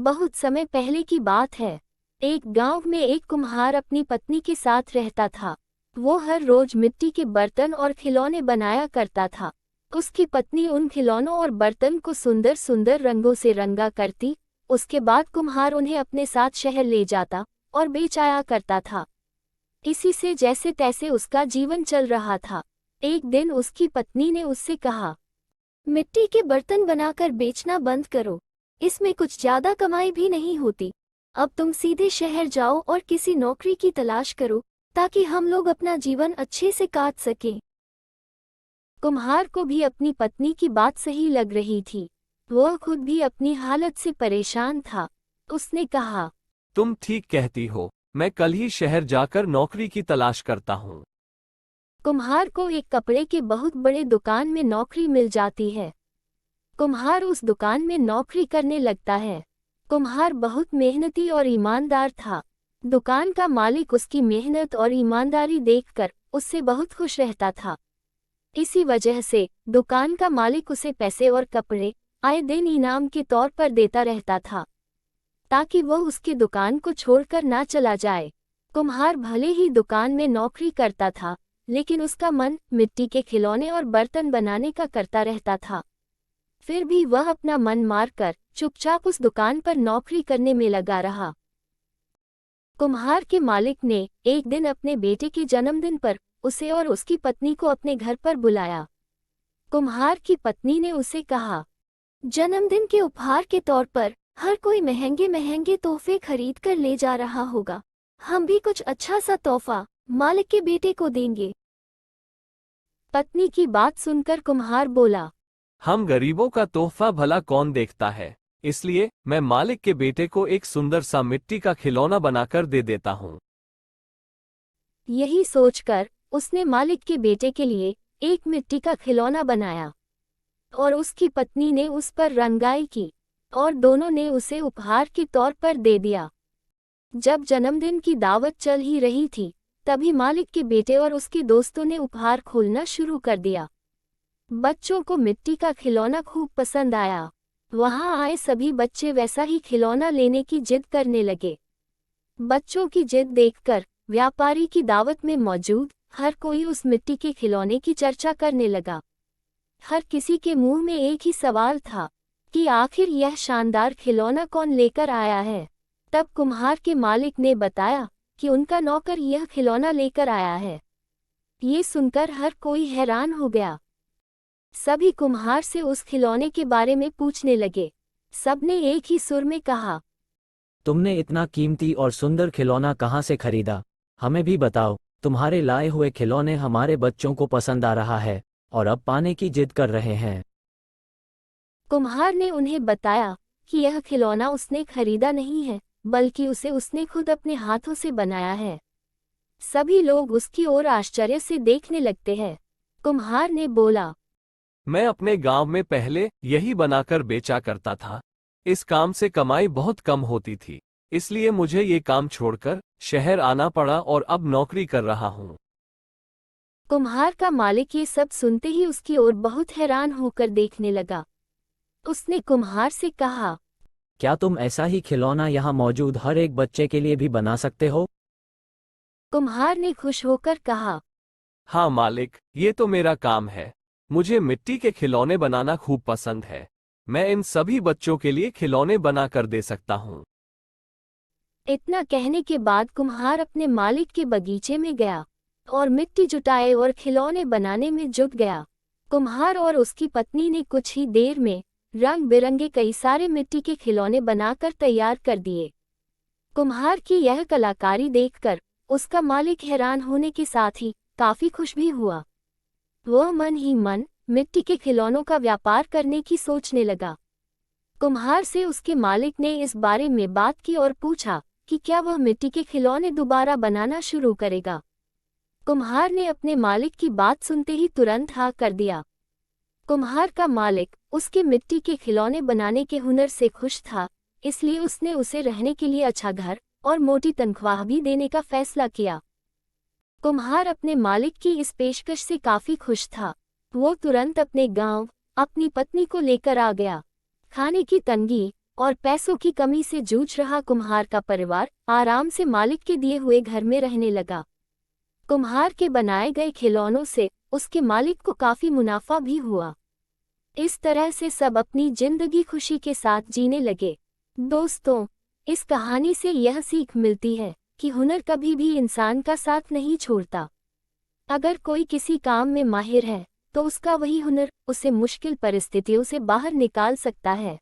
बहुत समय पहले की बात है। एक गांव में एक कुम्हार अपनी पत्नी के साथ रहता था। वो हर रोज मिट्टी के बर्तन और खिलौने बनाया करता था। उसकी पत्नी उन खिलौनों और बर्तन को सुंदर सुंदर रंगों से रंगा करती। उसके बाद कुम्हार उन्हें अपने साथ शहर ले जाता और बेचाया करता था। इसी से जैसे तैसे उसका जीवन चल रहा था। एक दिन उसकी पत्नी ने उससे कहा, मिट्टी के बर्तन बनाकर बेचना बंद करो, इसमें कुछ ज्यादा कमाई भी नहीं होती। अब तुम सीधे शहर जाओ और किसी नौकरी की तलाश करो, ताकि हम लोग अपना जीवन अच्छे से काट सकें। कुम्हार को भी अपनी पत्नी की बात सही लग रही थी। वह खुद भी अपनी हालत से परेशान था। उसने कहा, तुम ठीक कहती हो, मैं कल ही शहर जाकर नौकरी की तलाश करता हूँ। कुम्हार को एक कपड़े के बहुत बड़े दुकान में नौकरी मिल जाती है। कुम्हार उस दुकान में नौकरी करने लगता है। कुम्हार बहुत मेहनती और ईमानदार था। दुकान का मालिक उसकी मेहनत और ईमानदारी देखकर उससे बहुत खुश रहता था। इसी वजह से दुकान का मालिक उसे पैसे और कपड़े आए दिन इनाम के तौर पर देता रहता था, ताकि वह उसकी दुकान को छोड़कर ना चला जाए। कुम्हार भले ही दुकान में नौकरी करता था, लेकिन उसका मन मिट्टी के खिलौने और बर्तन बनाने का करता रहता था। फिर भी वह अपना मन मारकर चुपचाप उस दुकान पर नौकरी करने में लगा रहा। कुम्हार के मालिक ने एक दिन अपने बेटे के जन्मदिन पर उसे और उसकी पत्नी को अपने घर पर बुलाया। कुम्हार की पत्नी ने उसे कहा, जन्मदिन के उपहार के तौर पर हर कोई महंगे महंगे तोहफे खरीद कर ले जा रहा होगा। हम भी कुछ अच्छा सा तोहफा मालिक के बेटे को देंगे। पत्नी की बात सुनकर कुम्हार बोला, हम गरीबों का तोहफा भला कौन देखता है, इसलिए मैं मालिक के बेटे को एक सुंदर सा मिट्टी का खिलौना बनाकर दे देता हूँ। यही सोचकर उसने मालिक के बेटे के लिए एक मिट्टी का खिलौना बनाया और उसकी पत्नी ने उस पर रंगाई की और दोनों ने उसे उपहार के तौर पर दे दिया। जब जन्मदिन की दावत चल ही रही थी, तभी मालिक के बेटे और उसके दोस्तों ने उपहार खोलना शुरू कर दिया। बच्चों को मिट्टी का खिलौना खूब पसंद आया। वहां आए सभी बच्चे वैसा ही खिलौना लेने की जिद करने लगे। बच्चों की जिद देखकर व्यापारी की दावत में मौजूद हर कोई उस मिट्टी के खिलौने की चर्चा करने लगा। हर किसी के मुंह में एक ही सवाल था कि आखिर यह शानदार खिलौना कौन लेकर आया है। तब कुम्हार के मालिक ने बताया कि उनका नौकर यह खिलौना लेकर आया है। ये सुनकर हर कोई हैरान हो गया। सभी कुम्हार से उस खिलौने के बारे में पूछने लगे। सबने एक ही सुर में कहा, तुमने इतना कीमती और सुंदर खिलौना कहाँ से खरीदा? हमें भी बताओ। तुम्हारे लाए हुए खिलौने हमारे बच्चों को पसंद आ रहा है और अब पाने की जिद कर रहे हैं। कुम्हार ने उन्हें बताया कि यह खिलौना उसने खरीदा नहीं है, बल्कि उसे उसने खुद अपने हाथों से बनाया है। सभी लोग उसकी ओर आश्चर्य से देखने लगते हैं। कुम्हार ने बोला, मैं अपने गांव में पहले यही बनाकर बेचा करता था। इस काम से कमाई बहुत कम होती थी, इसलिए मुझे ये काम छोड़कर शहर आना पड़ा और अब नौकरी कर रहा हूँ। कुम्हार का मालिक ये सब सुनते ही उसकी ओर बहुत हैरान होकर देखने लगा। उसने कुम्हार से कहा, क्या तुम ऐसा ही खिलौना यहाँ मौजूद हर एक बच्चे के लिए भी बना सकते हो? कुम्हार ने खुश होकर कहा, हाँ मालिक, ये तो मेरा काम है। मुझे मिट्टी के खिलौने बनाना खूब पसंद है। मैं इन सभी बच्चों के लिए खिलौने बना कर दे सकता हूँ। इतना कहने के बाद कुम्हार अपने मालिक के बगीचे में गया और मिट्टी जुटाए और खिलौने बनाने में जुट गया। कुम्हार और उसकी पत्नी ने कुछ ही देर में रंग बिरंगे कई सारे मिट्टी के खिलौने बनाकर तैयार कर दिए। कुम्हार की यह कलाकारी देखकर उसका मालिक हैरान होने के साथ ही काफी खुश भी हुआ। वह मन ही मन मिट्टी के खिलौनों का व्यापार करने की सोचने लगा। कुम्हार से उसके मालिक ने इस बारे में बात की और पूछा कि क्या वह मिट्टी के खिलौने दोबारा बनाना शुरू करेगा। कुम्हार ने अपने मालिक की बात सुनते ही तुरंत हाँ कर दिया। कुम्हार का मालिक उसके मिट्टी के खिलौने बनाने के हुनर से खुश था, इसलिए उसने उसे रहने के लिए अच्छा घर और मोटी तनख्वाह भी देने का फैसला किया। कुम्हार अपने मालिक की इस पेशकश से काफी खुश था। वो तुरंत अपने गांव अपनी पत्नी को लेकर आ गया। खाने की तंगी और पैसों की कमी से जूझ रहा कुम्हार का परिवार आराम से मालिक के दिए हुए घर में रहने लगा। कुम्हार के बनाए गए खिलौनों से उसके मालिक को काफी मुनाफा भी हुआ। इस तरह से सब अपनी जिंदगी खुशी के साथ जीने लगे। दोस्तों, इस कहानी से यह सीख मिलती है कि हुनर कभी भी इंसान का साथ नहीं छोड़ता। अगर कोई किसी काम में माहिर है तो उसका वही हुनर उसे मुश्किल परिस्थितियों से बाहर निकाल सकता है।